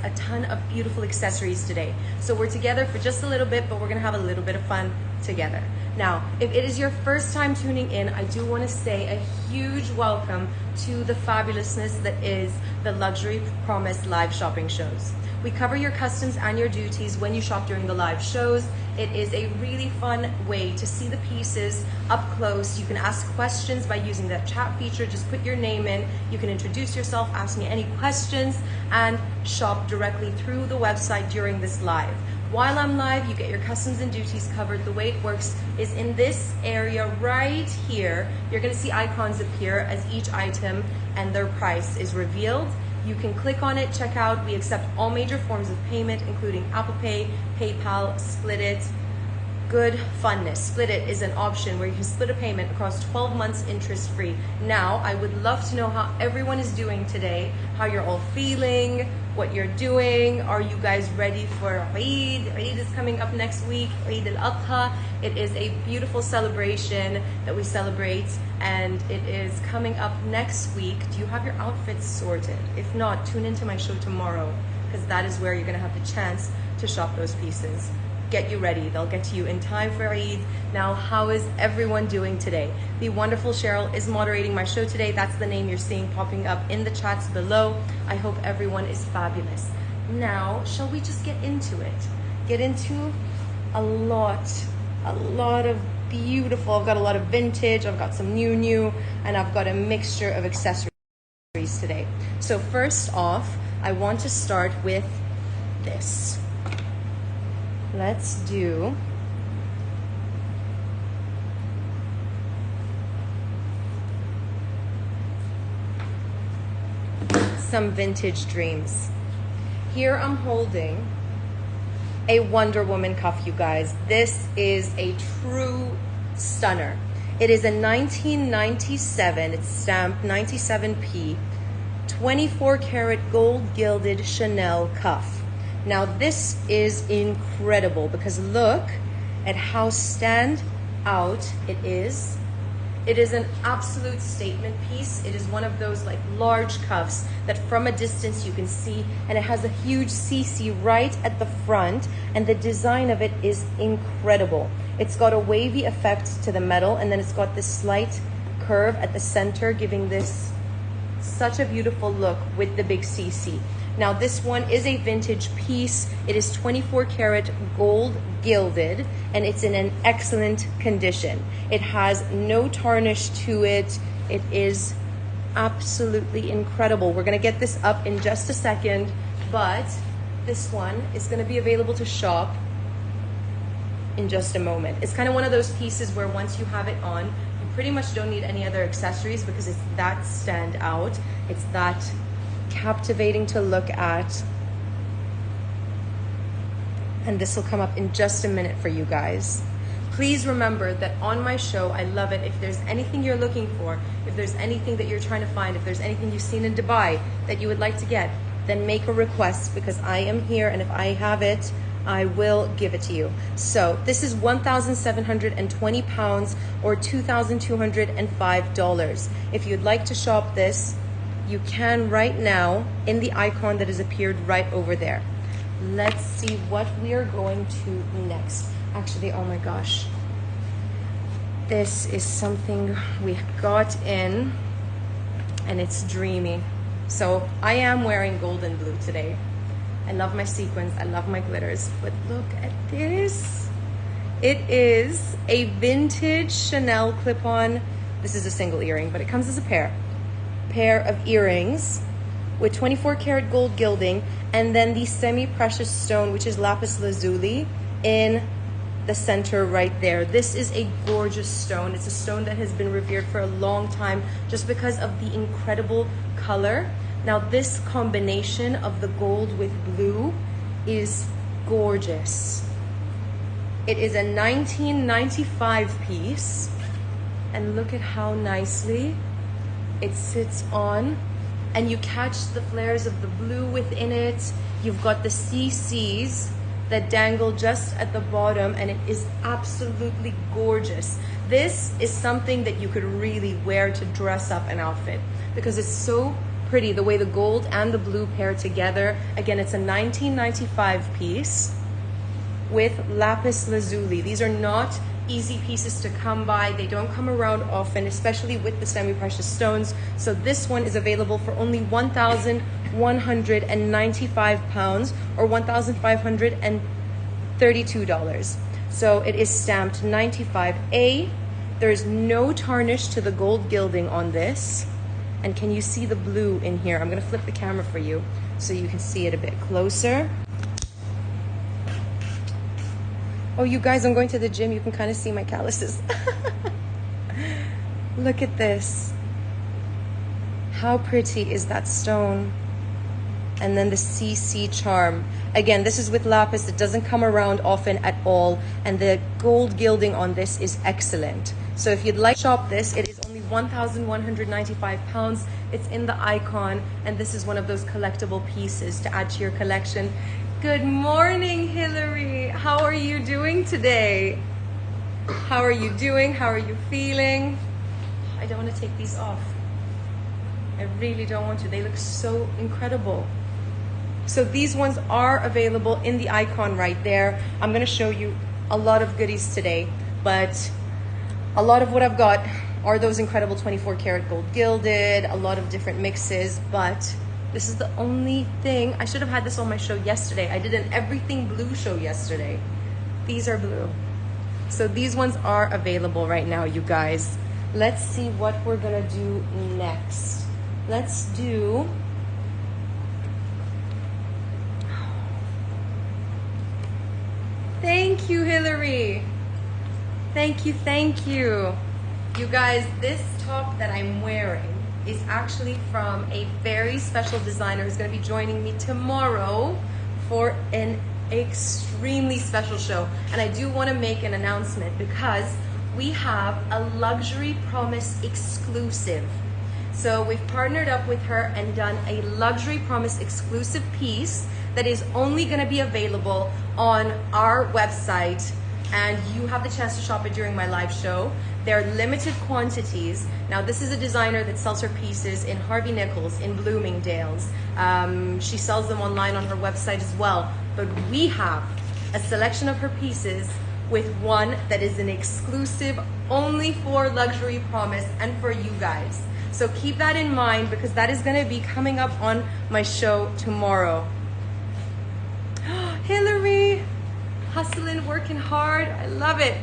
a ton of beautiful accessories today. So we're together for just a little bit, but we're gonna have a little bit of fun together. Now, if it is your first time tuning in, I do want to say a huge welcome to the fabulousness that is the Luxury Promise live shopping shows. We cover your customs and your duties when you shop during the live shows. It is a really fun way to see the pieces up close. You can ask questions by using that chat feature. Just put your name in. You can introduce yourself, ask me any questions, and shop directly through the website during this live. While I'm live, you get your customs and duties covered. The way it works is in this area right here. You're gonna see icons appear as each item and their price is revealed. You can click on it, check out. We accept all major forms of payment, including Apple Pay, PayPal, Split-it. Good funness. Split-it is an option where you can split a payment across 12 months interest-free. Now, I would love to know how everyone is doing today, how you're all feeling, what you're doing. Are you guys ready for Eid? Eid is coming up next week, Eid al-Adha. It is a beautiful celebration that we celebrate, and it is coming up next week. Do you have your outfits sorted? If not, tune into my show tomorrow, because that is where you're gonna have the chance to shop those pieces. Get you ready. They'll get to you in time for Eid. Now, how is everyone doing today? The wonderful Cheryl is moderating my show today. That's the name you're seeing popping up in the chats below. I hope everyone is fabulous. Now, shall we just get into it? Get into a lot of beautiful. I've got a lot of vintage. I've got some new, and I've got a mixture of accessories today. So first off, I want to start with this. Let's do some vintage dreams. Here I'm holding a Wonder Woman cuff, you guys. This is a true stunner. It is a 1997, it's stamped 97P, 24 karat gold gilded Chanel cuff. Now this is incredible because look at how stand out it is. It is an absolute statement piece. It is one of those like large cuffs that from a distance you can see, and it has a huge CC right at the front, and the design of it is incredible. It's got a wavy effect to the metal, and then it's got this slight curve at the center, giving this such a beautiful look with the big CC. Now this one is a vintage piece. It is 24 karat gold gilded, and it's in an excellent condition. It has no tarnish to it. It is absolutely incredible. We're gonna get this up in just a second, but this one is gonna be available to shop in just a moment. It's kind of one of those pieces where once you have it on, you pretty much don't need any other accessories because it's that stand out. It's that captivating to look at, and this will come up in just a minute for you guys. Please remember that on my show, I love it if there's anything you're looking for, if there's anything that you're trying to find, if there's anything you've seen in Dubai that you would like to get, then make a request because I am here, and if I have it, I will give it to you. So this is 1,720 pounds or $2,205. If you'd like to shop this, you can right now in the icon that has appeared right over there. Let's see what we are going to next. Actually, oh my gosh. This is something we got in, and it's dreamy. So I am wearing gold and blue today. I love my sequins, I love my glitters, but look at this. It is a vintage Chanel clip-on. This is a single earring, but it comes as a pair of earrings with 24 karat gold gilding, and then the semi-precious stone, which is lapis lazuli, in the center right there. This is a gorgeous stone. It's a stone that has been revered for a long time just because of the incredible color. Now this combination of the gold with blue is gorgeous. It is a 1995 piece, and look at how nicely it sits on, and you catch the flares of the blue within it. You've got the CCs that dangle just at the bottom, and it is absolutely gorgeous. This is something that you could really wear to dress up an outfit because it's so pretty the way the gold and the blue pair together. Again, it's a 1995 piece with lapis lazuli. These are not easy pieces to come by. They don't come around often, especially with the semi-precious stones. So this one is available for only £1,195 or $1,532. So it is stamped 95A. There's no tarnish to the gold gilding on this. And can you see the blue in here? I'm gonna flip the camera for you so you can see it a bit closer. Oh, you guys, I'm going to the gym. You can kind of see my calluses. Look at this. How pretty is that stone? And then the CC charm. Again, this is with lapis. It doesn't come around often at all. And the gold gilding on this is excellent. So if you'd like to shop this, it is only £1,195. It's in the icon. And this is one of those collectible pieces to add to your collection. Good morning, Hillary. How are you doing today? How are you doing? How are you feeling? I don't want to take these off. I really don't want to. They look so incredible. So these ones are available in the icon right there. I'm going to show you a lot of goodies today, but a lot of what I've got are those incredible 24 karat gold gilded, a lot of different mixes, but this is the only thing. I should have had this on my show yesterday. I did an everything blue show yesterday. These are blue. So these ones are available right now, you guys. Let's see what we're gonna do next. Let's do... Thank you, Hillary. Thank you, thank you. You guys, this top that I'm wearing is actually from a very special designer who's going to be joining me tomorrow for an extremely special show. And I do want to make an announcement because we have a Luxury Promise exclusive. So we've partnered up with her and done a Luxury Promise exclusive piece that is only going to be available on our website, and you have the chance to shop it during my live show. They're limited quantities. Now, this is a designer that sells her pieces in Harvey Nichols, in Bloomingdale's. She sells them online on her website as well. But we have a selection of her pieces with one that is an exclusive only for Luxury Promise and for you guys. So keep that in mind because that is going to be coming up on my show tomorrow. Hillary, hustling, working hard. I love it.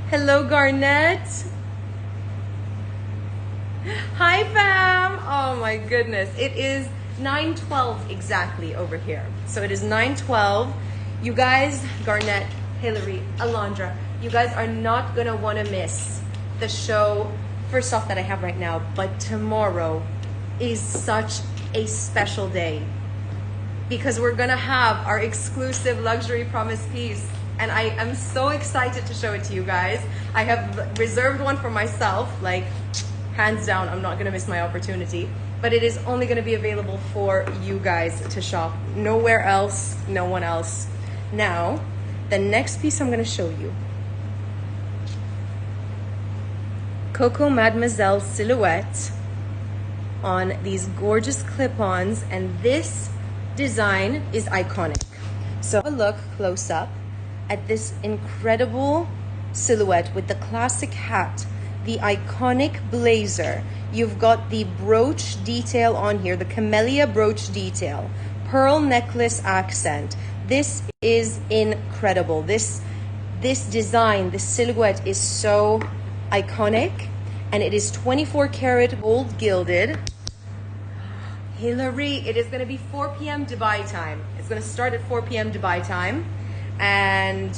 Hello, Garnett. Hi, fam. Oh my goodness. It is 9:12 exactly over here. So it is 9:12. You guys, Garnett, Hillary, Alondra, you guys are not gonna wanna miss the show, first off, that I have right now, but tomorrow is such a special day because we're gonna have our exclusive Luxury Promise piece. And I am so excited to show it to you guys. I have reserved one for myself, like hands down, I'm not gonna miss my opportunity. But it is only gonna be available for you guys to shop. Nowhere else, no one else. Now, the next piece I'm gonna show you. Coco Mademoiselle silhouette on these gorgeous clip-ons, and this design is iconic. So have a look close up at this incredible silhouette with the classic hat, the iconic blazer. You've got the brooch detail on here, the camellia brooch detail, pearl necklace accent. This is incredible. This design, this silhouette is so iconic, and it is 24 karat gold gilded. Hillary, it is going to be 4 p.m. Dubai time. It's going to start at 4 p.m. Dubai time. And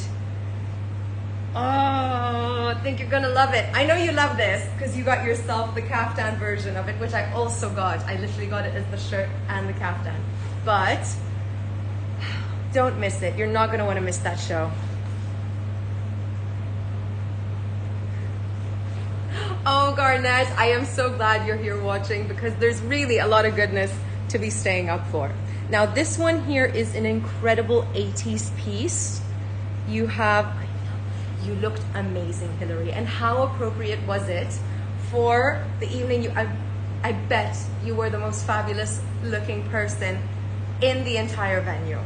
oh, I think you're gonna love it. I know you love this because you got yourself the kaftan version of it, which I also got. I literally got it as the shirt and the kaftan. But don't miss it. You're not gonna want to miss that show. Oh, Garnett, I am so glad you're here watching because there's really a lot of goodness to be staying up for. Now, this one here is an incredible 80s piece. You looked amazing, Hillary. And how appropriate was it for the evening? I bet you were the most fabulous looking person in the entire venue.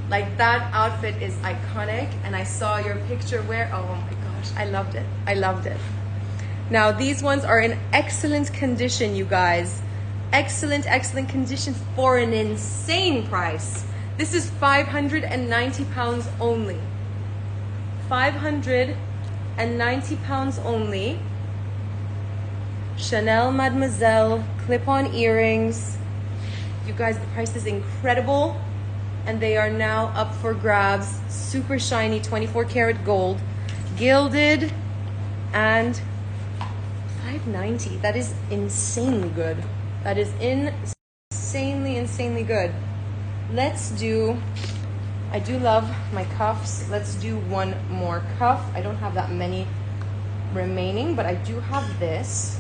Like, that outfit is iconic, and I saw your picture where, oh my gosh, I loved it. I loved it. Now, these ones are in excellent condition, you guys. Excellent, excellent condition for an insane price. This is £590 only. £590 only. Chanel Mademoiselle clip-on earrings. You guys, the price is incredible, and they are now up for grabs. Super shiny 24 karat gold, gilded, and $590. That is insanely good. That is insanely good. Let's do, I do love my cuffs. Let's do one more cuff. I don't have that many remaining, but I do have this.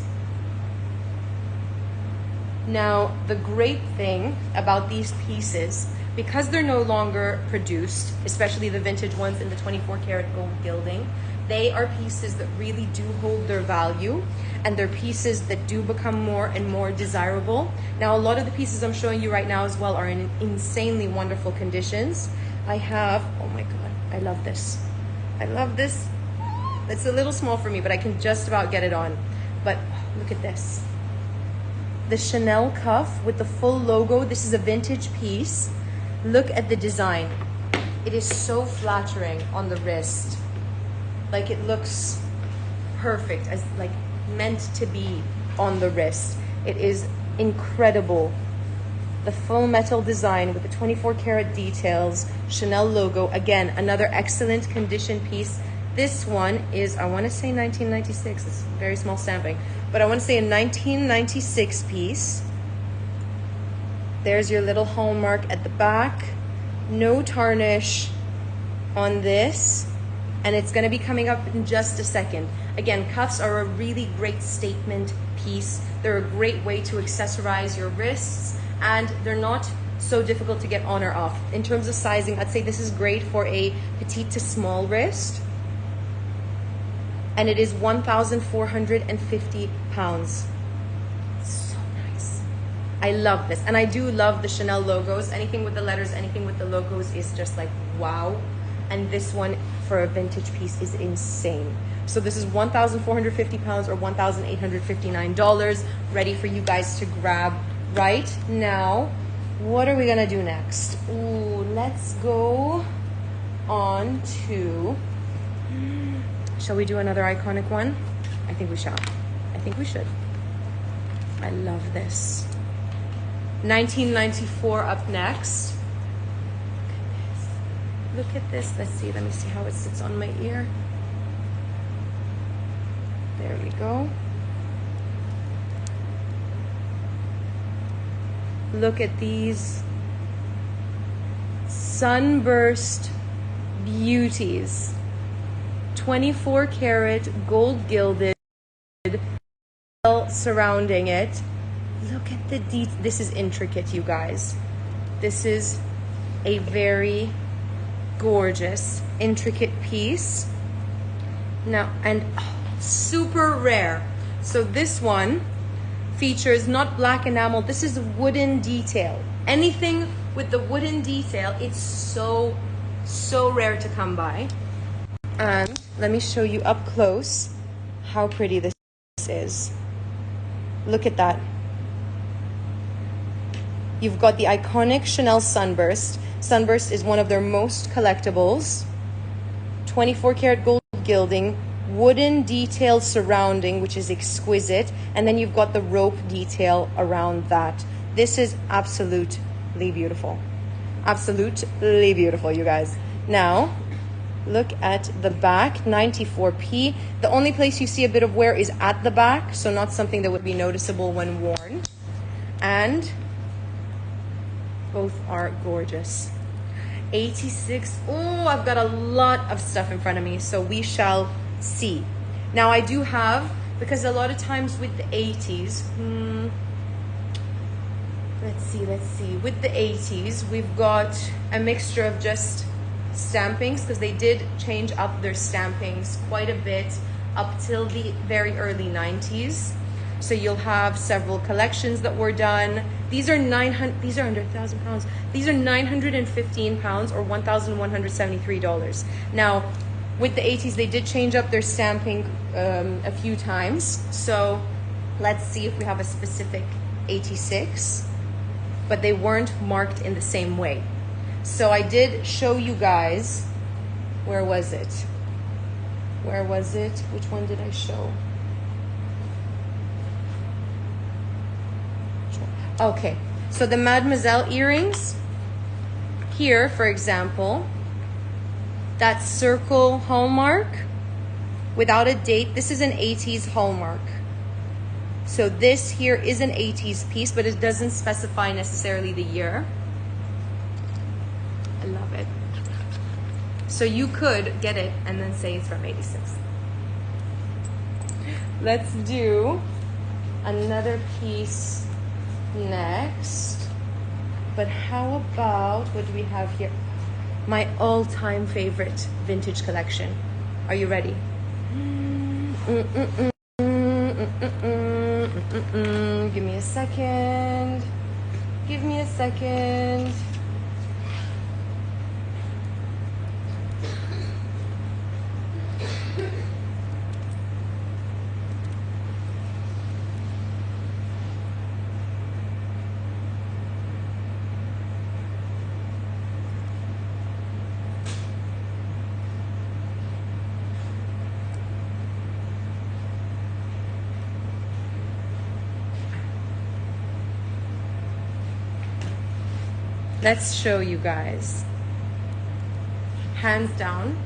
Now, the great thing about these pieces, because they're no longer produced, especially the vintage ones in the 24 karat gold gilding, they are pieces that really do hold their value, and they're pieces that do become more and more desirable. Now, a lot of the pieces I'm showing you right now as well are in insanely wonderful conditions. I have, oh my God, I love this. I love this. It's a little small for me, but I can just about get it on. But look at this. The Chanel cuff with the full logo. This is a vintage piece. Look at the design. It is so flattering on the wrist. Like, it looks perfect, as like meant to be on the wrist. It is incredible. The full metal design with the 24 karat details, Chanel logo. Again, another excellent condition piece. This one is, I want to say 1996. It's very small stamping, but I want to say a 1996 piece. There's your little hallmark at the back. No tarnish on this. And it's going to be coming up in just a second. Again, cuffs are a really great statement piece. They're a great way to accessorize your wrists, and they're not so difficult to get on or off. In terms of sizing, I'd say this is great for a petite to small wrist. And it is £1,450. So nice. I love this. And I do love the Chanel logos. Anything with the letters, anything with the logos is just like, wow. And this one for a vintage piece is insane. So this is £1,450 or $1,859, ready for you guys to grab right now. What are we gonna do next? Ooh, let's go on to, shall we do another iconic one? I think we shall. I think we should. I love this. 1994 up next. Look at this. Let's see. Let me see how it sits on my ear. There we go. Look at these sunburst beauties. 24 karat gold gilded surrounding it. Look at the detail. This is intricate, you guys. This is a very gorgeous, intricate piece. Now, and super rare. So this one features not black enamel. This is wooden detail. Anything with the wooden detail, it's so rare to come by. And let me show you up close how pretty this is. Look at that. You've got the iconic Chanel Sunburst. Sunburst is one of their most collectibles. 24 karat gold gilding, wooden detail surrounding, which is exquisite. And then you've got the rope detail around that. This is absolutely beautiful. Absolutely beautiful, you guys. Now, look at the back, 94p. The only place you see a bit of wear is at the back, so not something that would be noticeable when worn. And both are gorgeous. 86. Oh, I've got a lot of stuff in front of me, so we shall see. Now, I do have, because a lot of times with the 80s, let's see. With the 80s, we've got a mixture of just stampings, because they did change up their stampings quite a bit up till the very early 90s. So you'll have several collections that were done. These are 900. These are under 1,000 pounds. These are 915 pounds or $1,173. Now, with the 80s, they did change up their stamping a few times. So let's see if we have a specific 86, but they weren't marked in the same way. So I did show you guys, where was it? Where was it? Which one did I show? Okay, so the Mademoiselle earrings, here, for example, that circle hallmark without a date, this is an 80s hallmark. So this here is an 80s piece, but it doesn't specify necessarily the year. I love it. So you could get it and then say it's from 86. Let's do another piece next. But how about, what do we have here? My all-time favorite vintage collection. Are you ready? Give me a second. Give me a second. Let's show you guys. Hands down,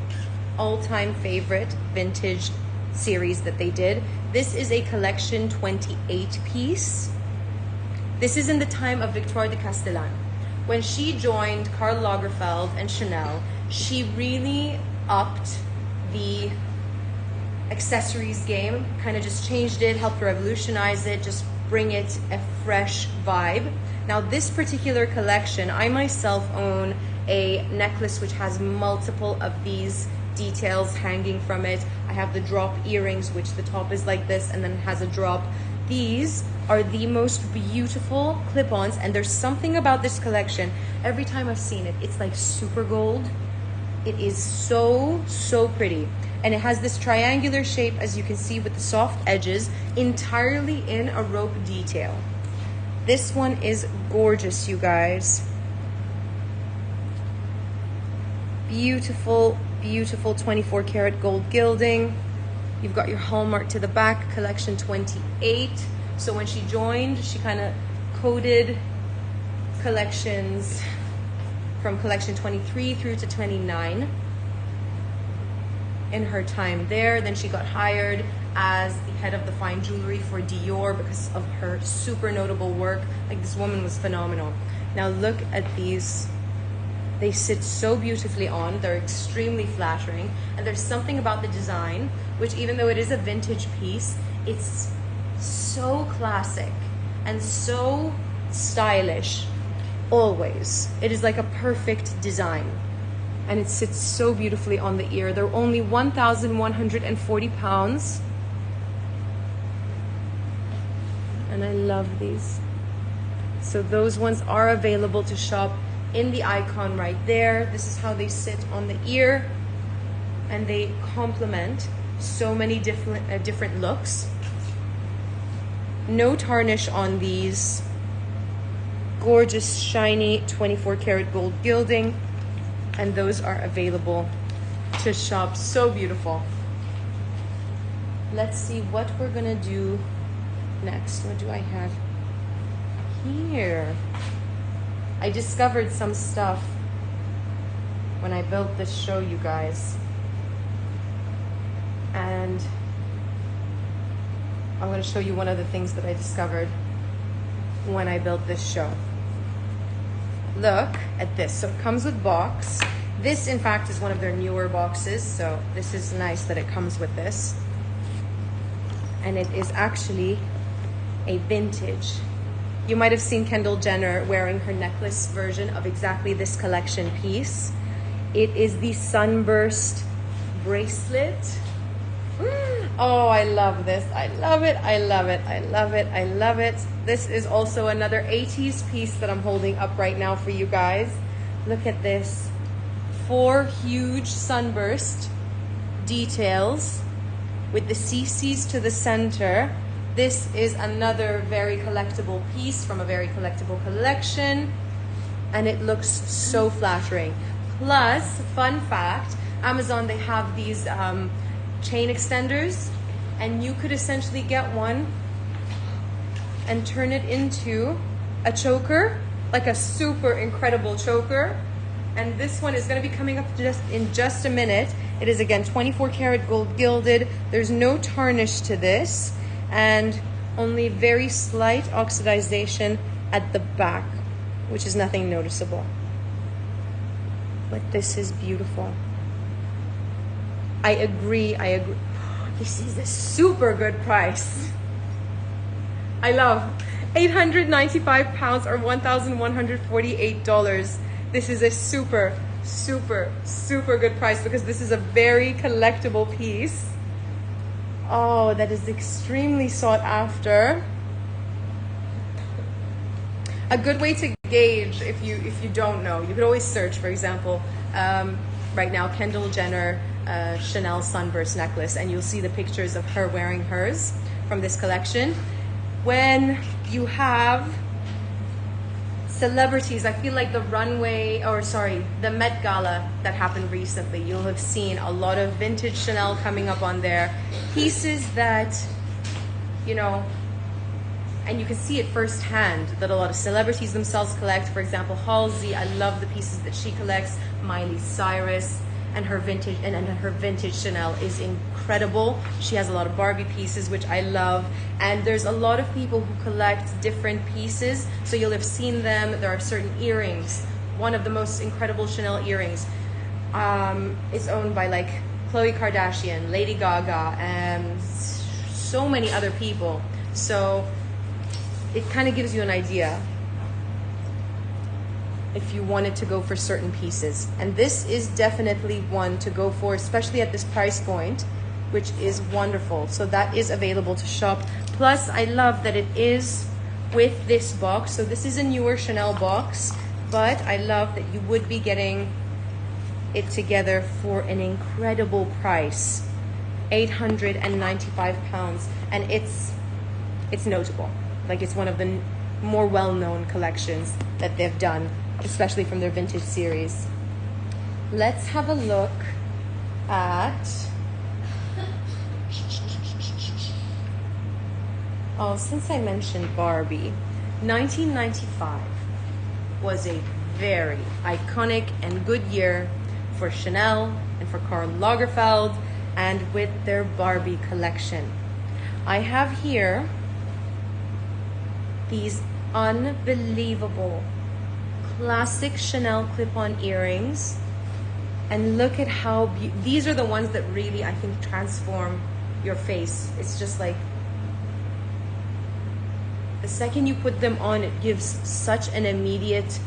all-time favorite vintage series that they did. This is a collection 28 piece. This is in the time of Victoire de Castellane. When she joined Karl Lagerfeld and Chanel, she really upped the accessories game, kind of just changed it, helped revolutionize it, just bring it a fresh vibe. Now this particular collection, I myself own a necklace which has multiple of these details hanging from it. I have the drop earrings, which the top is like this and then it has a drop. These are the most beautiful clip-ons, and there's something about this collection, every time I've seen it, it's like super gold. It is so, so pretty. And it has this triangular shape, as you can see, with the soft edges, entirely in a rope detail. This one is gorgeous, you guys. Beautiful, beautiful 24 karat gold gilding. You've got your hallmark to the back, collection 28. So when she joined, she kind of coded collections from collection 23 through to 29 in her time there. Then she got hired as the head of the fine jewelry for Dior because of her super notable work. Like, this woman was phenomenal. Now look at these. They sit so beautifully on. They're extremely flattering. And there's something about the design, which even though it is a vintage piece, it's so classic and so stylish always. It is like a perfect design. And it sits so beautifully on the ear. They're only 1,140 pounds. And I love these. So those ones are available to shop in the icon right there. This is how they sit on the ear, and they complement so many different looks. No tarnish on these. Gorgeous, shiny 24 karat gold gilding, and those are available to shop. So beautiful. Let's see what we're gonna do next. What do I have here? I discovered some stuff when I built this show, you guys. And I'm going to show you one of the things that I discovered when I built this show. Look at this. So it comes with box. This, in fact, is one of their newer boxes. So this is nice that it comes with this. And it is actually a vintage. You might have seen Kendall Jenner wearing her necklace version of exactly this collection piece. It is the Sunburst bracelet. Oh, I love this. I love it. I love it. I love it. I love it. This is also another 80s piece that I'm holding up right now for you guys. Look at this. 4 huge sunburst details with the CCs to the center. This is another very collectible piece from a very collectible collection, and it looks so flattering. Plus, fun fact, Amazon, they have these chain extenders, and you could essentially get one and turn it into a choker, like a super incredible choker. And this one is going to be coming up in just a minute. It is again 24 karat gold gilded. There's no tarnish to this, and only very slight oxidization at the back, which is nothing noticeable. But this is beautiful. I agree. This is a super good price. I love 895 pounds or $1,148. This is a super, super, super good price because this is a very collectible piece. Oh, that is extremely sought after. A good way to gauge if you don't know, you could always search, for example, right now, Kendall Jenner Chanel Sunburst necklace, and you'll see the pictures of her wearing hers from this collection. When you have celebrities, I feel like the Met Gala that happened recently, you'll have seen a lot of vintage Chanel coming up on there. Pieces that, you know, and you can see it firsthand that a lot of celebrities themselves collect. For example, Halsey, I love the pieces that she collects. Miley Cyrus and her vintage Chanel is incredible. She has a lot of Barbie pieces, which I love. And there's a lot of people who collect different pieces, so you'll have seen them. There are certain earrings. One of the most incredible Chanel earrings is owned by like Khloe Kardashian, Lady Gaga, and so many other people. So it kind of gives you an idea if you wanted to go for certain pieces. And this is definitely one to go for, especially at this price point, which is wonderful. So that is available to shop. Plus, I love that it is with this box. So this is a newer Chanel box, but I love that you would be getting it together for an incredible price, 895 pounds. And it's notable. Like, it's one of the more well-known collections that they've done, especially from their vintage series. Let's have a look at, oh, since I mentioned Barbie, 1995 was a very iconic and good year for Chanel and for Karl Lagerfeld, and with their Barbie collection. I have here these unbelievable classic Chanel clip-on earrings, and look at how these are the ones that really, I think, transform your face. It's just like the second you put them on, it gives such an immediate,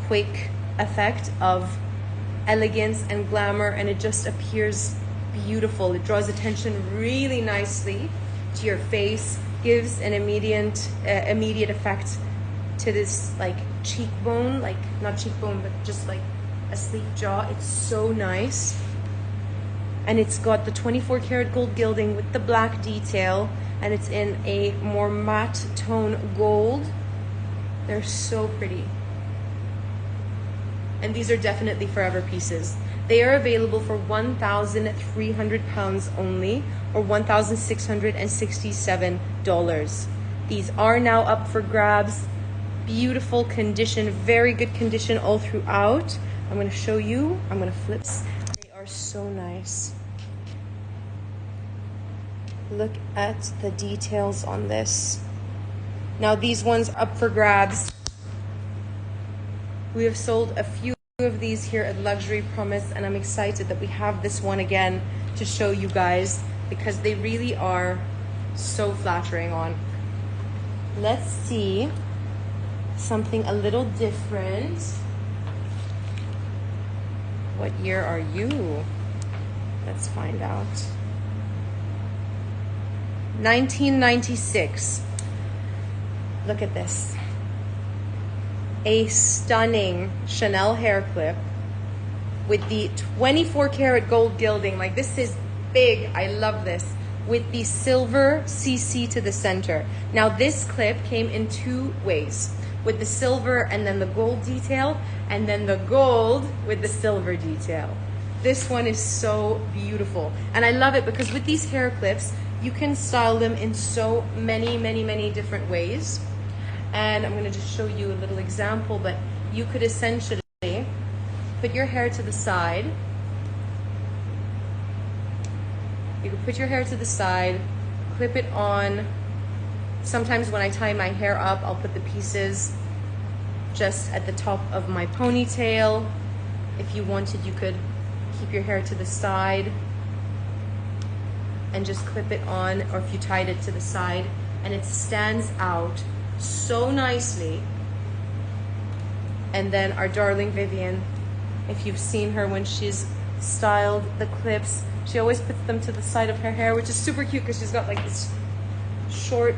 quick effect of elegance and glamour, and it just appears beautiful. It draws attention really nicely to your face, gives an immediate effect to this like cheekbone, like not cheekbone, but just like a sleek jaw. It's so nice. And it's got the 24 karat gold gilding with the black detail, and it's in a more matte tone gold. They're so pretty. And these are definitely forever pieces. They are available for 1,300 pounds only, or $1,667. These are now up for grabs. Beautiful condition, very good condition all throughout. I'm going to show you. I'm going to flip. They are so nice. Look at the details on this. Now these ones are up for grabs. We have sold a few of these here at Luxury Promise, and I'm excited that we have this one again to show you guys because they really are so flattering on. Let's see something a little different. What year are you? Let's find out. 1996. Look at this. A stunning Chanel hair clip with the 24 karat gold gilding. Like, this is big. I love this. With the silver CC to the center. Now, this clip came in two ways, with the silver and then the gold detail, and then the gold with the silver detail. This one is so beautiful. And I love it because with these hair clips, you can style them in so many different ways. And I'm gonna just show you a little example, but you could essentially put your hair to the side. You can put your hair to the side, clip it on. Sometimes when I tie my hair up, I'll put the pieces just at the top of my ponytail. If you wanted, you could keep your hair to the side and just clip it on, or if you tied it to the side, and it stands out so nicely. And then our darling Vivian, if you've seen her when she's styled the clips, she always puts them to the side of her hair, which is super cute because she's got like this short,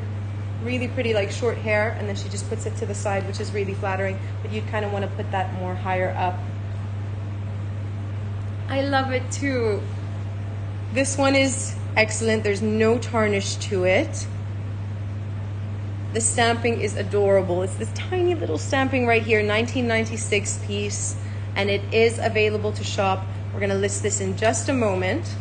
really pretty like short hair, and then she just puts it to the side, which is really flattering, but you'd kind of want to put that more higher up. I love it too. This one is excellent. There's no tarnish to it. The stamping is adorable. It's this tiny little stamping right here, 1996 piece, and it is available to shop. We're gonna list this in just a moment,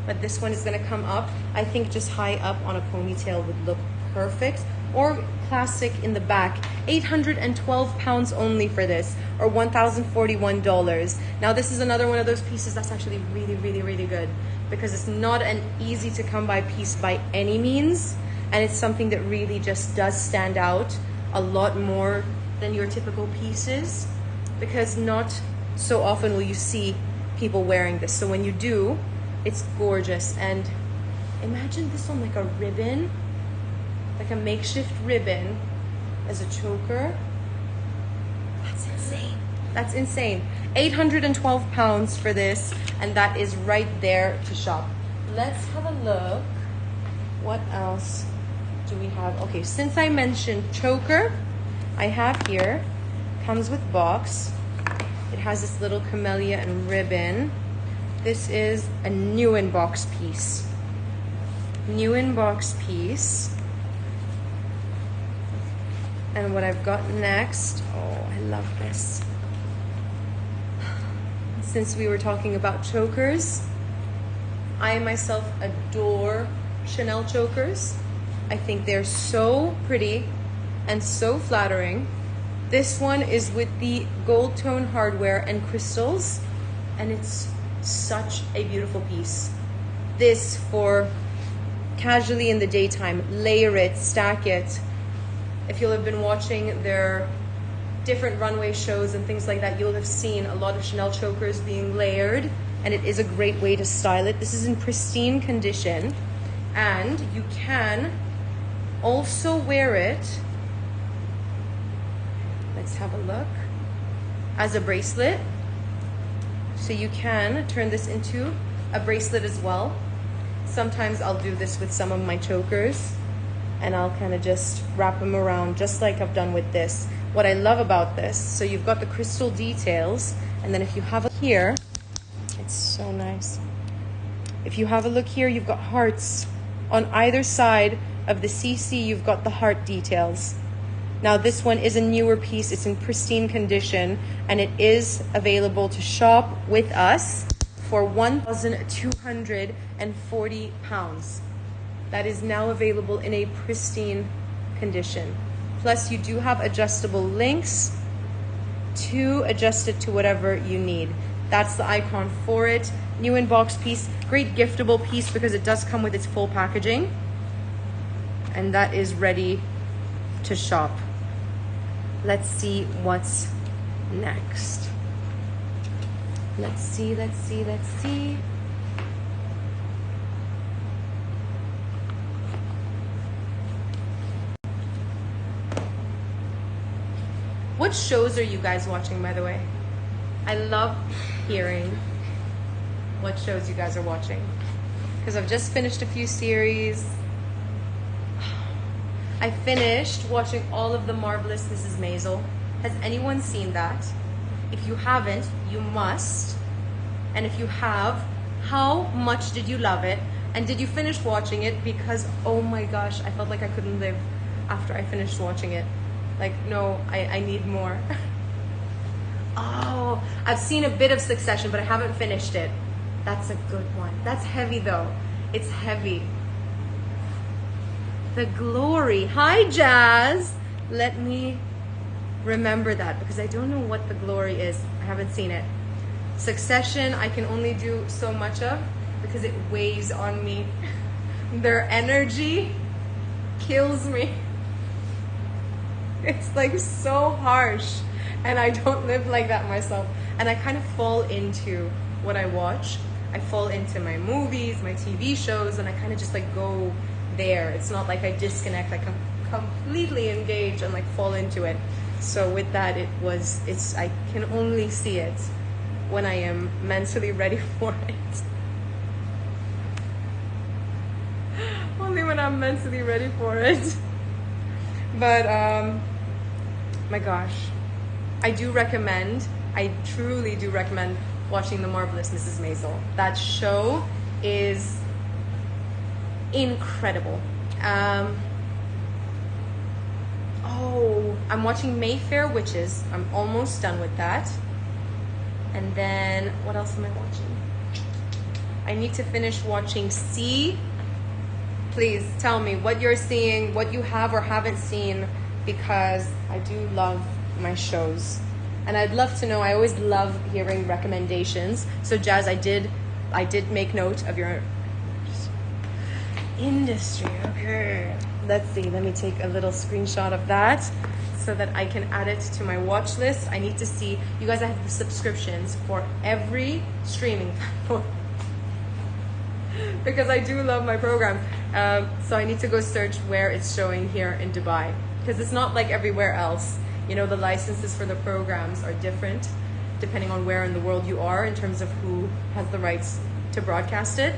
but this one is gonna come up. I think just high up on a ponytail would look perfect, or classic in the back. 812 pounds only for this, or $1,041. Now this is another one of those pieces that's actually really good, because it's not an easy to come by piece by any means, and it's something that really just does stand out a lot more than your typical pieces, because not so often will you see people wearing this. So when you do, it's gorgeous. And imagine this on like a ribbon, like a makeshift ribbon as a choker. That's insane. That's insane. 812 pounds for this, and that is right there to shop. Let's have a look. What else do we have? Okay, since I mentioned choker, I have here, comes with box. It has this little camellia and ribbon. This is a new in box piece. New in box piece. And what I've got next, oh, I love this. Since we were talking about chokers, I myself adore Chanel chokers. I think they're so pretty and so flattering. This one is with the gold tone hardware and crystals, and it's such a beautiful piece. This for casually in the daytime, layer it, stack it. If you'll have been watching their different runway shows and things like that, you'll have seen a lot of Chanel chokers being layered, and it is a great way to style it. This is in pristine condition, and you can also wear it, let's have a look, as a bracelet. So you can turn this into a bracelet as well. Sometimes I'll do this with some of my chokers, and I'll kind of just wrap them around just like I've done with this. What I love about this, so you've got the crystal details, and then if you have a here, it's so nice. If you have a look here, you've got hearts on either side of the CC. You've got the heart details. Now this one is a newer piece. It's in pristine condition, and it is available to shop with us for £1,240. That is now available in a pristine condition. Plus you do have adjustable links to adjust it to whatever you need. That's the icon for it. New in box piece, great giftable piece because it does come with its full packaging. And that is ready to shop. Let's see what's next. Let's see. What shows are you guys watching, by the way? I love hearing what shows you guys are watching, because I've just finished a few series I finished watching all of The Marvelous Mrs. Maisel. Has anyone seen that? If you haven't, you must. And if you have, how much did you love it? And did you finish watching it? Because, oh my gosh, I felt like I couldn't live after I finished watching it. Like, no, I need more. Oh, I've seen a bit of Succession, but I haven't finished it. That's a good one. That's heavy though. It's heavy. The Glory. Hi, Jazz. Let me remember that because I don't know what The Glory is. I haven't seen it. Succession, I can only do so much of because it weighs on me. Their energy kills me. It's like so harsh, and I don't live like that myself. And I kind of fall into what I watch. I fall into my movies, my TV shows, and I kind of just like go there. It's not like I disconnect. I can completely engage and like fall into it. So with that, I can only see it when I am mentally ready for it. Only when I'm mentally ready for it. But my gosh, I truly do recommend watching The Marvelous Mrs. Maisel. That show is incredible. Oh, I'm watching Mayfair Witches. I'm almost done with that. And then, what else am I watching? I need to finish watching See. Please tell me what you're seeing, what you have or haven't seen, because I do love my shows. And I'd love to know, I always love hearing recommendations. So Jazz, I did make note of your industry. Okay. Let's see, let me take a little screenshot of that so that I can add it to my watch list. I need to see, you guys, I have the subscriptions for every streaming platform because I do love my program. So I need to go search where it's showing here in Dubai because it's not like everywhere else. You know, the licenses for the programs are different depending on where in the world you are in terms of who has the rights to broadcast it.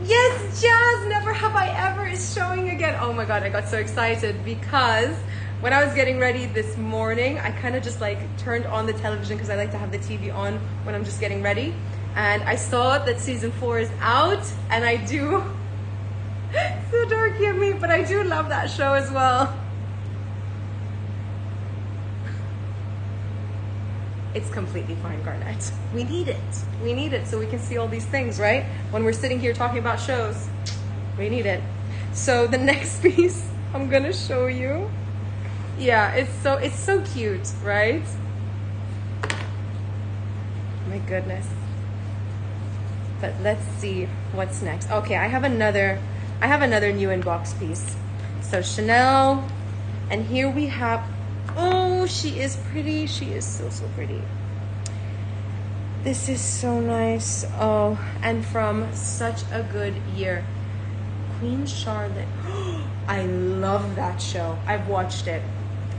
Yes, Jazz, Never Have I Ever is showing again. Oh my God, I got so excited because when I was getting ready this morning, I kind of just like turned on the television because I like to have the TV on when I'm just getting ready. And I saw that season 4 is out, and I do, so dorky of me, but I do love that show as well. It's completely fine, Garnett. We need it. We need it so we can see all these things, right? When we're sitting here talking about shows, we need it. So the next piece I'm gonna show you. Yeah, it's so cute, right? My goodness. But let's see what's next. Okay, I have another new inbox piece. So Chanel, and here we have, oh, she is pretty. She is so pretty. This is so nice. Oh, and from such a good year. Queen Charlotte. I love that show. I've watched it.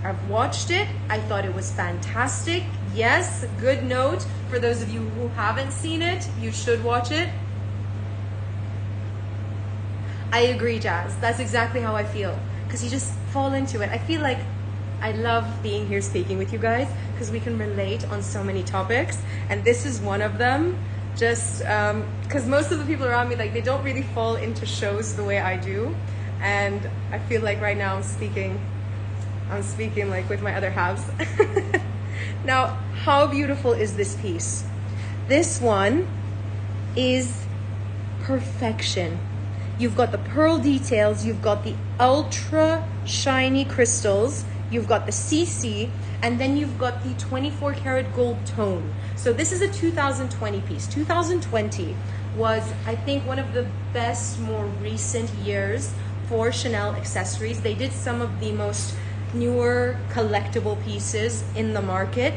I thought it was fantastic. Yes, good note. For those of you who haven't seen it, you should watch it. I agree, Jazz. That's exactly how I feel. Because you just fall into it. I feel like I love being here speaking with you guys because we can relate on so many topics. And this is one of them. Just because most of the people around me, like, they don't really fall into shows the way I do. And I feel like right now I'm speaking like with my other halves. Now, how beautiful is this piece? This one is perfection. You've got the pearl details, you've got the ultra shiny crystals, you've got the CC, and then you've got the 24 karat gold tone. So this is a 2020 piece. 2020 was, I think, one of the best, more recent years for Chanel accessories. They did some of the most newer collectible pieces in the market.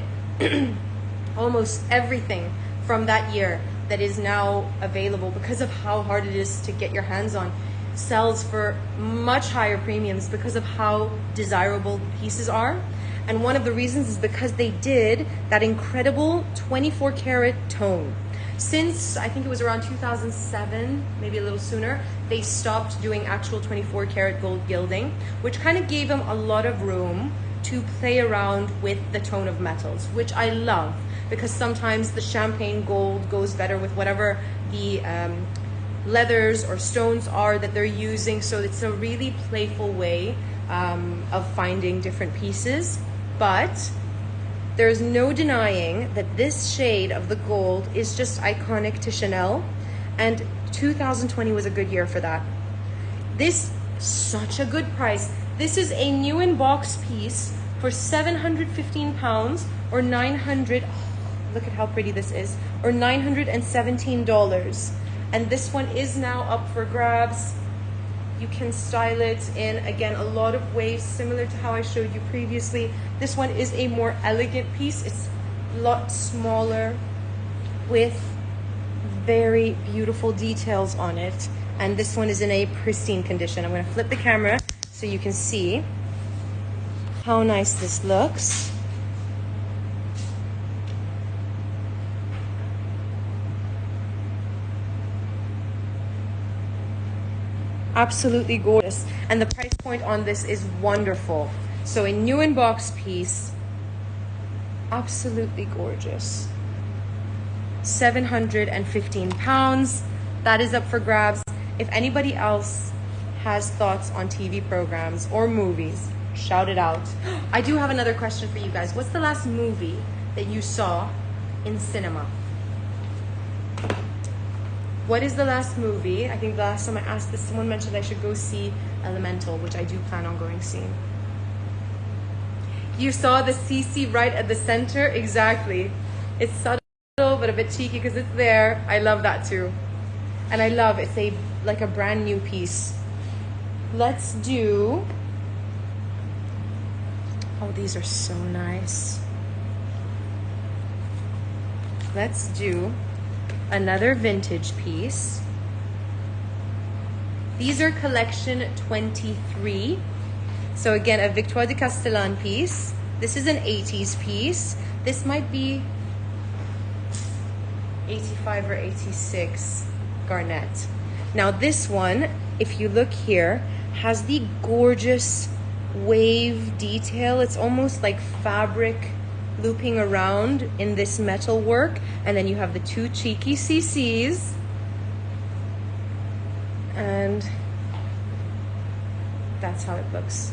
Almost everything from that year that is now available, because of how hard it is to get your hands on, sells for much higher premiums because of how desirable pieces are. And one of the reasons is because they did that incredible 24 karat tone. Since I think it was around 2007, maybe a little sooner, they stopped doing actual 24 karat gold gilding, which kind of gave them a lot of room to play around with the tone of metals, which I love, because sometimes the champagne gold goes better with whatever the leathers or stones are that they're using. So it's a really playful way of finding different pieces. But there's no denying that this shade of the gold is just iconic to Chanel, and 2020 was a good year for that. This, such a good price. This is a new in box piece for 715 pounds or 900, look at how pretty this is, or $917. And this one is now up for grabs. You can style it in, again, a lot of ways, similar to how I showed you previously. This one is a more elegant piece. It's a lot smaller with very beautiful details on it. And this one is in a pristine condition. I'm gonna flip the camera so you can see how nice this looks. Absolutely gorgeous, and the price point on this is wonderful. So a new in box piece, absolutely gorgeous. 715 pounds. That is up for grabs. If anybody else has thoughts on TV programs or movies, shout it out. I do have another question for you guys. What's the last movie that you saw in cinema? What is the last movie? I think the last time I asked this, someone mentioned I should go see Elemental, which I do plan on going seeing. You saw the CC right at the center? Exactly. It's subtle but a bit cheeky because it's there. I love that too. And I love it's like a brand new piece. Let's do, oh, these are so nice. Let's do another vintage piece. These are collection 23. So again, a Victoire de Castellane piece. This is an 80s piece. This might be 85 or 86 garnet. Now this one, if you look here, has the gorgeous wave detail. It's almost like fabric looping around in this metal work, and then you have the two cheeky CCs, and that's how it looks.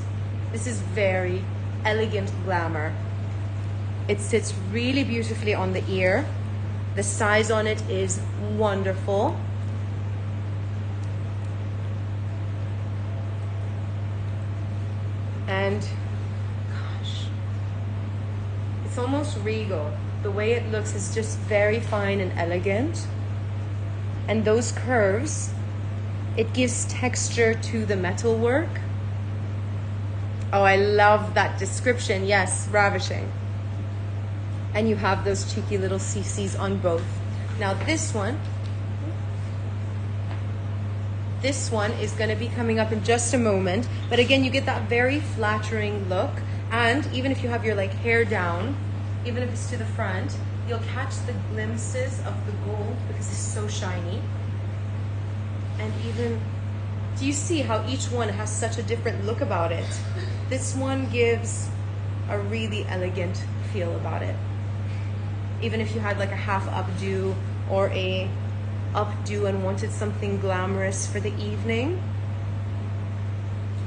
This is very elegant glamour. It sits really beautifully on the ear. The size on it is wonderful. And gosh, it's almost regal. The way it looks is just very fine and elegant. And those curves, it gives texture to the metal work. Oh, I love that description. Yes, ravishing. And you have those cheeky little CCs on both. Now this one is going to be coming up in just a moment. But again, you get that very flattering look. And even if you have your like hair down, even if it's to the front, you'll catch the glimpses of the gold because it's so shiny. And even, do you see how each one has such a different look about it? This one gives a really elegant feel about it. Even if you had like a half updo or a updo and wanted something glamorous for the evening,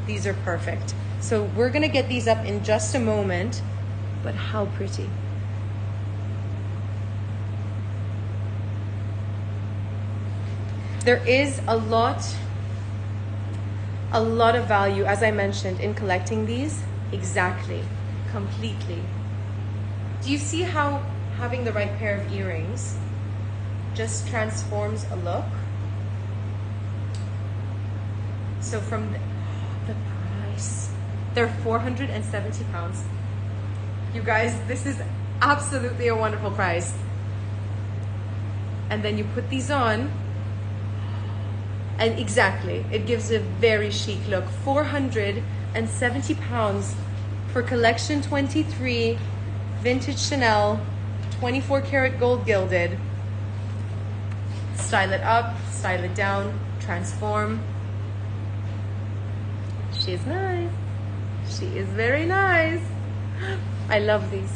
these are perfect. So we're gonna get these up in just a moment, but how pretty. There is a lot of value, as I mentioned, in collecting these. Exactly, completely. Do you see how having the right pair of earrings just transforms a look? So from the price, they're 470 pounds. You guys, this is absolutely a wonderful price. And then you put these on, and exactly, it gives a very chic look. 470 pounds for collection 23, vintage Chanel, 24 karat gold gilded. Style it up, style it down, transform. She's nice. She is very nice. I love these.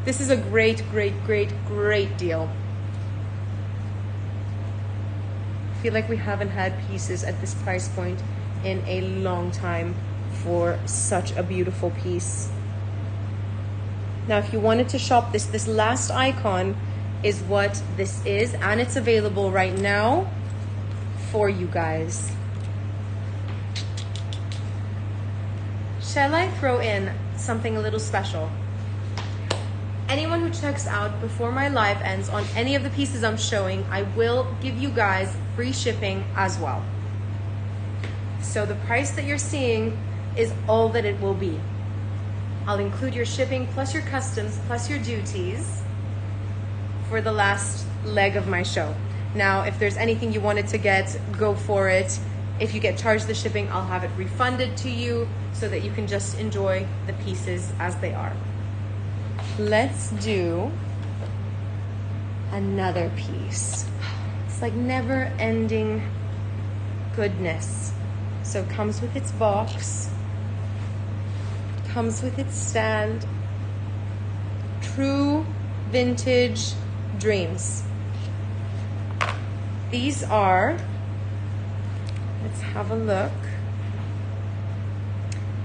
This is a great, great, great, great deal. I feel like we haven't had pieces at this price point in a long time for such a beautiful piece. Now, if you wanted to shop this last icon is what this is, and it's available right now for you guys. Shall I throw in something a little special? Anyone who checks out before my live ends on any of the pieces I'm showing, I will give you guys free shipping as well. So the price that you're seeing is all that it will be. I'll include your shipping plus your customs plus your duties for the last leg of my show. Now, if there's anything you wanted to get, go for it. If you get charged the shipping, I'll have it refunded to you so that you can just enjoy the pieces as they are. Let's do another piece. It's like never ending goodness. So it comes with its box, comes with its stand. True vintage dreams. These are, let's have a look.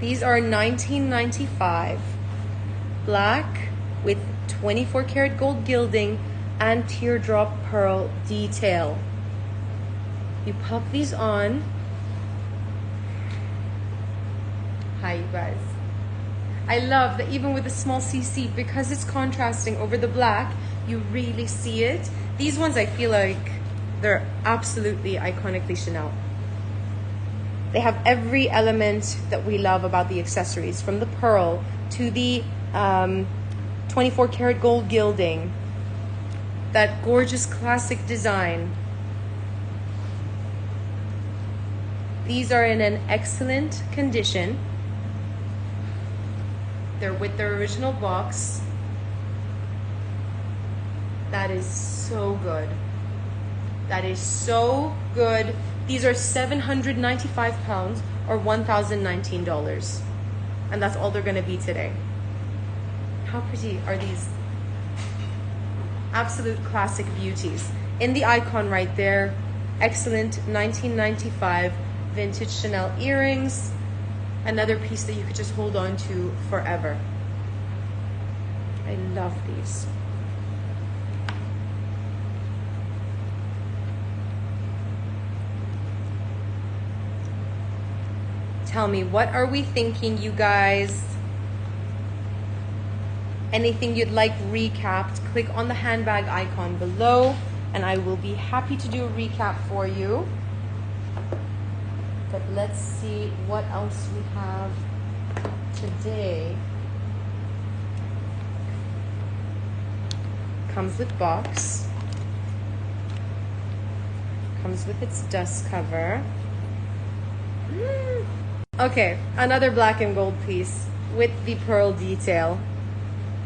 These are 1995 black with 24 karat gold gilding and teardrop pearl detail. You pop these on. Hi, you guys. I love that even with the small CC, because it's contrasting over the black, you really see it. These ones, I feel like they're absolutely iconically Chanel. They have every element that we love about the accessories, from the pearl to the 24 karat gold gilding, that gorgeous classic design. These are in an excellent condition. They're with their original box. That is so good. That is so good. These are 795 pounds or $1,019. And that's all they're gonna be today. How pretty are these? Absolute classic beauties. In the icon right there, excellent 1995 vintage Chanel earrings. Another piece that you could just hold on to forever. I love these. Tell me, what are we thinking, you guys? Anything you'd like recapped, click on the handbag icon below and I will be happy to do a recap for you. But let's see what else we have today. Comes with box. Comes with its dust cover. Okay, another black and gold piece with the pearl detail.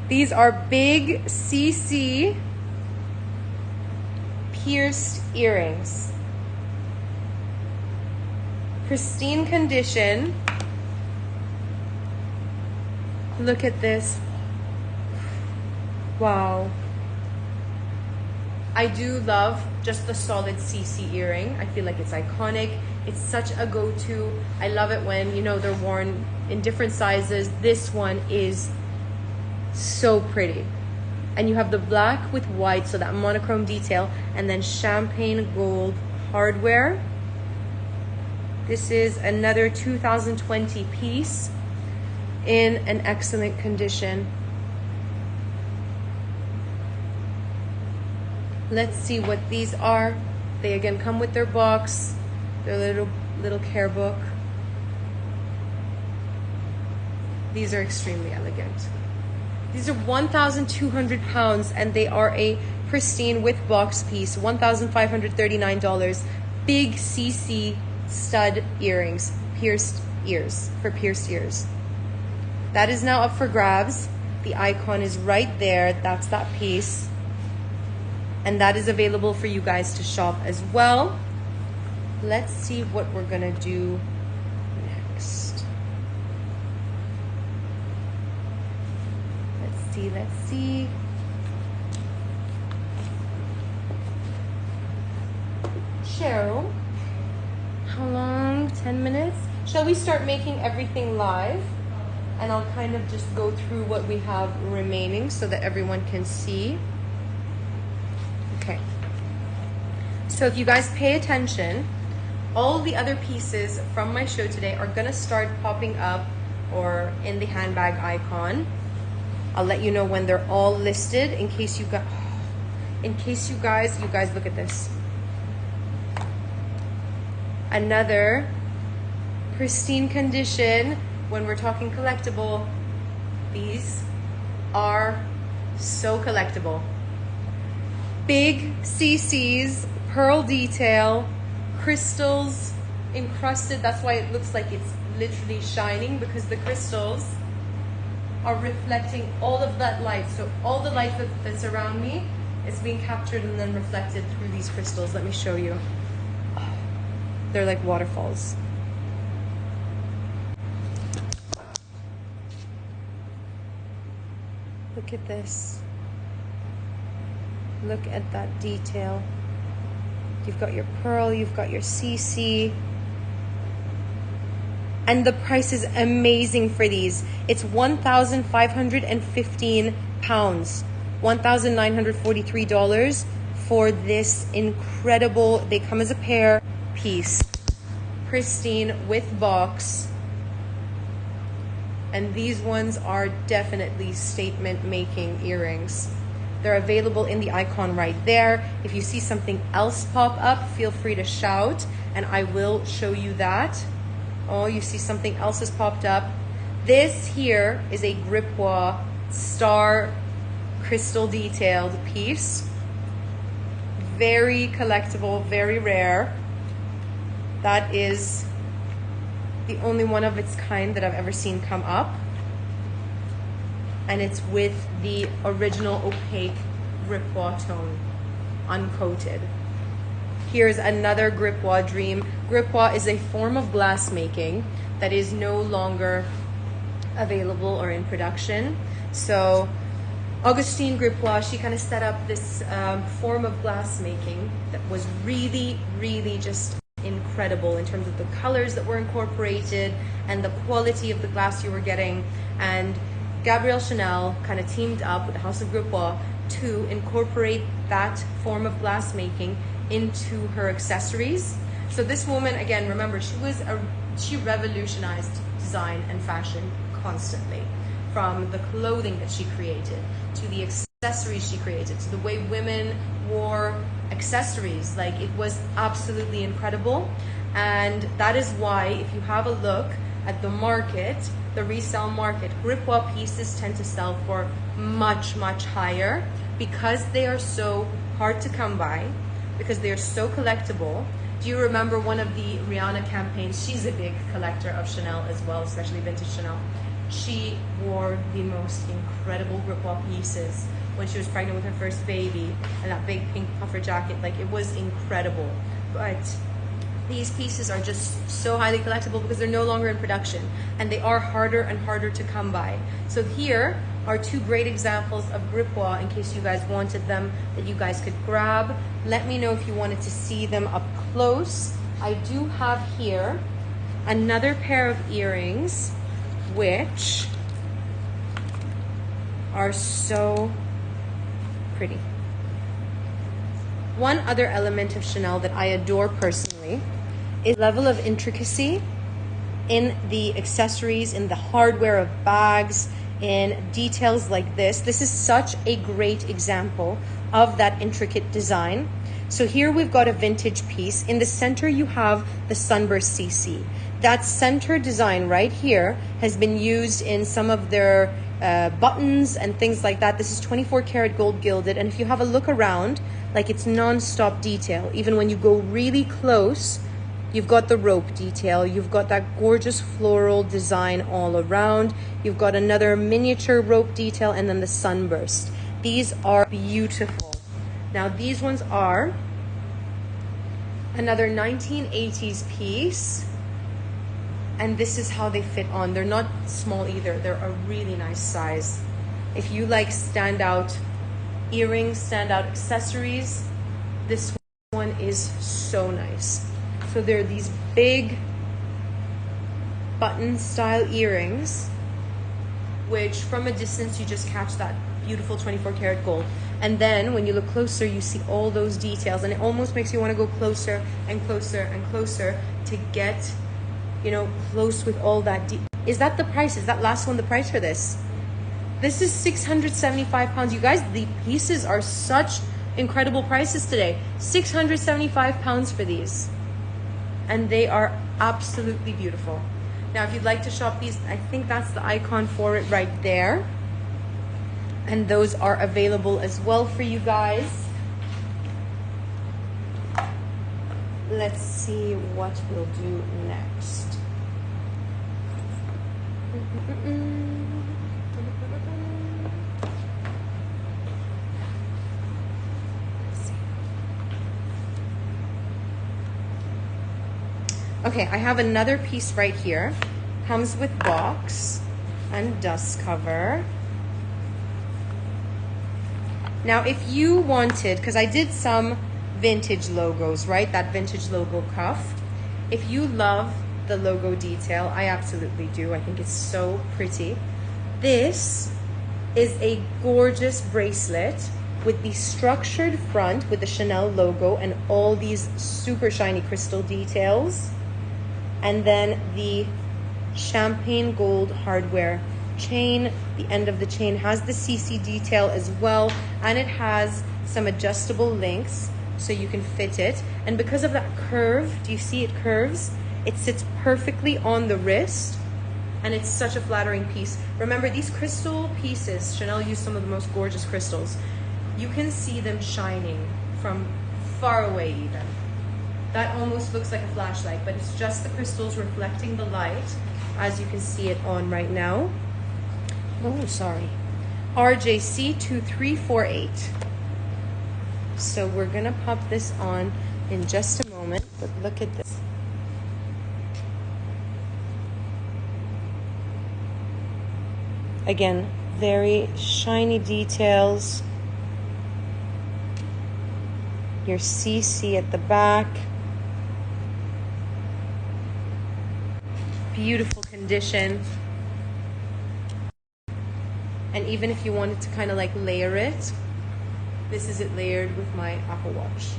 These are big CC pierced earrings. Pristine condition. Look at this. Wow. I do love just the solid CC earring. I feel like it's iconic. It's such a go-to. I love it when, you know, they're worn in different sizes. This one is so pretty. And you have the black with white, so that monochrome detail, and then champagne gold hardware. This is another 2020 piece in an excellent condition. Let's see what these are. They again come with their box, their little care book. These are extremely elegant. These are 1,200 pounds and they are a pristine with box piece, $1,539. Big CC stud earrings, pierced ears, for pierced ears. That is now up for grabs. The icon is right there. That's that piece. And that is available for you guys to shop as well. Let's see what we're gonna do next. Let's see. Cheryl, how long? 10 minutes? Shall we start making everything live? And I'll kind of just go through what we have remaining so that everyone can see. Okay. So if you guys pay attention, all the other pieces from my show today are gonna start popping up or in the handbag icon. I'll let you know when they're all listed in case you guys look at this. Another pristine condition. When we're talking collectible, these are so collectible. Big CCs, pearl detail, crystals encrusted. That's why it looks like it's literally shining, because the crystals are reflecting all of that light. So all the light that's around me is being captured and then reflected through these crystals. Let me show you. They're like waterfalls. Look at this. Look at that detail. You've got your pearl, you've got your CC. And the price is amazing for these. It's £1,515, $1,943 for this incredible, they come as a pair piece, pristine with box. And these ones are definitely statement making earrings. They're available in the icon right there. If you see something else pop up, feel free to shout and I will show you that. Oh, you see something else has popped up. This here is a Gripois star crystal detailed piece. Very collectible, very rare. That is the only one of its kind that I've ever seen come up. And it's with the original opaque Gripois tone, uncoated. Here's another Gripois dream. Gripois is a form of glass making that is no longer available or in production. So Augustine Gripois, she kind of set up this form of glass making that was really, really just incredible in terms of the colors that were incorporated and the quality of the glass you were getting. And Gabrielle Chanel kind of teamed up with the House of Gripois to incorporate that form of glass making into her accessories. So this woman, again, remember, she revolutionized design and fashion constantly, from the clothing that she created to the accessories she created to the way women wore accessories. Like, it was absolutely incredible. And that is why, if you have a look at the market, the resale market, Gripois pieces tend to sell for much, much higher, because they are so hard to come by, because they are so collectible. Do you remember one of the Rihanna campaigns? She's a big collector of Chanel as well, especially vintage Chanel. She wore the most incredible Gripois pieces when she was pregnant with her first baby, and that big pink puffer jacket. Like, it was incredible. But these pieces are just so highly collectible because they're no longer in production, and they are harder and harder to come by. So here are two great examples of Gripois, in case you guys wanted them, that you guys could grab. Let me know if you wanted to see them up close. I do have here another pair of earrings, which are so pretty. One other element of Chanel that I adore personally is level of intricacy in the accessories, in the hardware of bags, in details like this. This is such a great example of that intricate design. So here we've got a vintage piece. In the center you have the Sunburst CC. That center design right here has been used in some of their buttons and things like that. This is 24 karat gold gilded, and if you have a look around, like, it's non-stop detail. Even when you go really close, you've got the rope detail, you've got that gorgeous floral design all around, you've got another miniature rope detail, and then the sunburst. These are beautiful. Now these ones are another 1980s piece, and this is how they fit on. They're not small either. They're a really nice size. If you like standout earrings, standout accessories, this one is so nice. So they're these big button style earrings, which from a distance you just catch that beautiful 24 karat gold. And then when you look closer, you see all those details, and it almost makes you want to go closer and closer and closer to get, you know, close with all that. Is that the price? Is that last one the price for this? This is 675 pounds. You guys, the pieces are such incredible prices today. 675 pounds for these. And they are absolutely beautiful. Now, if you'd like to shop these, I think that's the icon for it right there. And those are available as well for you guys. Let's see what we'll do next. Okay, I have another piece right here. Comes with box and dust cover. Now, if you wanted, because I did some vintage logos, right? That vintage logo cuff. If you love the logo detail, I absolutely do. I think it's so pretty. This is a gorgeous bracelet with the structured front with the Chanel logo and all these super shiny crystal details. And then the champagne gold hardware chain. The end of the chain has the CC detail as well, and it has some adjustable links so you can fit it. And because of that curve, do you see it curves? It sits perfectly on the wrist, and it's such a flattering piece. Remember, these crystal pieces, Chanel used some of the most gorgeous crystals. You can see them shining from far away even. That almost looks like a flashlight, but it's just the crystals reflecting the light, as you can see it on right now. Oh, sorry. RJC2348. So we're gonna pop this on in just a moment, but look at this. Again, very shiny details. Your CC at the back. Beautiful condition. And even if you wanted to kind of like layer it, this is it layered with my Apple Watch.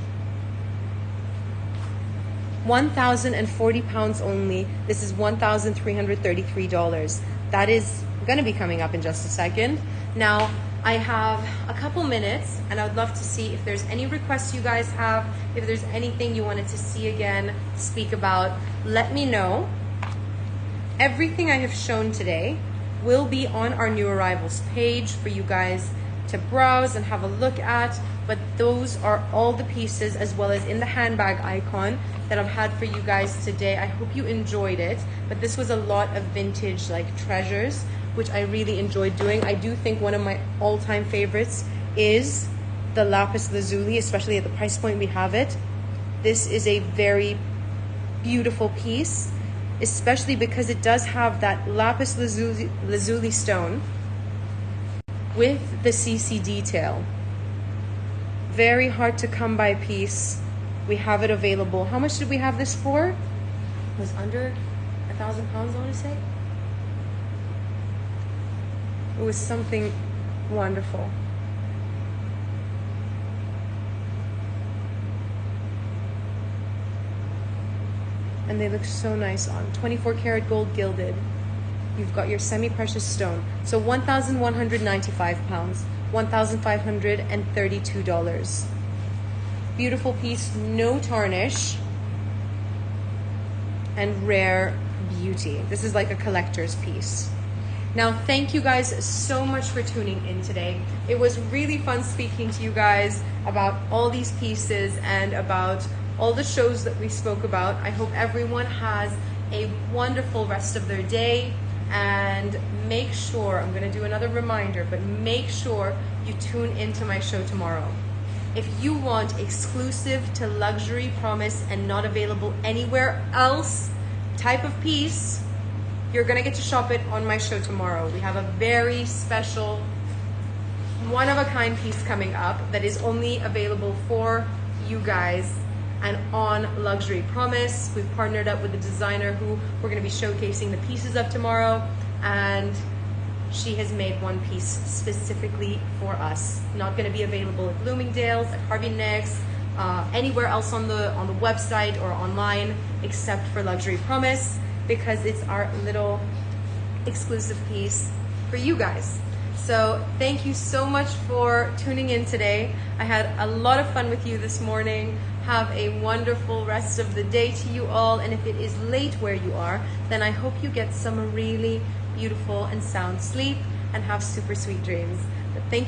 1,040 pounds only. This is $1,333. That is going to be coming up in just a second. Now, I have a couple minutes, and I would love to see if there's any requests you guys have, if there's anything you wanted to see again, speak about, let me know. Everything I have shown today will be on our new arrivals page for you guys to browse and have a look at, but those are all the pieces, as well as in the handbag icon that I've had for you guys today. I hope you enjoyed it, but this was a lot of vintage like treasures, which I really enjoyed doing. I do think one of my all-time favorites is the lapis lazuli, especially at the price point we have it. This is a very beautiful piece, especially because it does have that lapis lazuli stone with the CC detail. Very hard to come by piece. We have it available. How much did we have this for? It was under 1,000 pounds, I want to say. It was something wonderful. And they look so nice on. 24 karat gold gilded. You've got your semi-precious stone. So 1,195 pounds, $1,532. Beautiful piece, no tarnish, and rare beauty. This is like a collector's piece. Now, thank you guys so much for tuning in today. It was really fun speaking to you guys about all these pieces and about all the shows that we spoke about. I hope everyone has a wonderful rest of their day, and make sure, I'm gonna do another reminder, but make sure you tune into my show tomorrow. If you want exclusive to Luxury Promise and not available anywhere else type of piece, you're gonna get to shop it on my show tomorrow. We have a very special, one-of-a-kind piece coming up that is only available for you guys and on Luxury Promise. We've partnered up with a designer who we're gonna be showcasing the pieces of tomorrow, and she has made one piece specifically for us. Not gonna be available at Bloomingdale's, at Harvey Nicks, anywhere else on the website or online except for Luxury Promise, because it's our little exclusive piece for you guys. So thank you so much for tuning in today. I had a lot of fun with you this morning. Have a wonderful rest of the day to you all. And if it is late where you are, then I hope you get some really beautiful and sound sleep and have super sweet dreams. But thank you.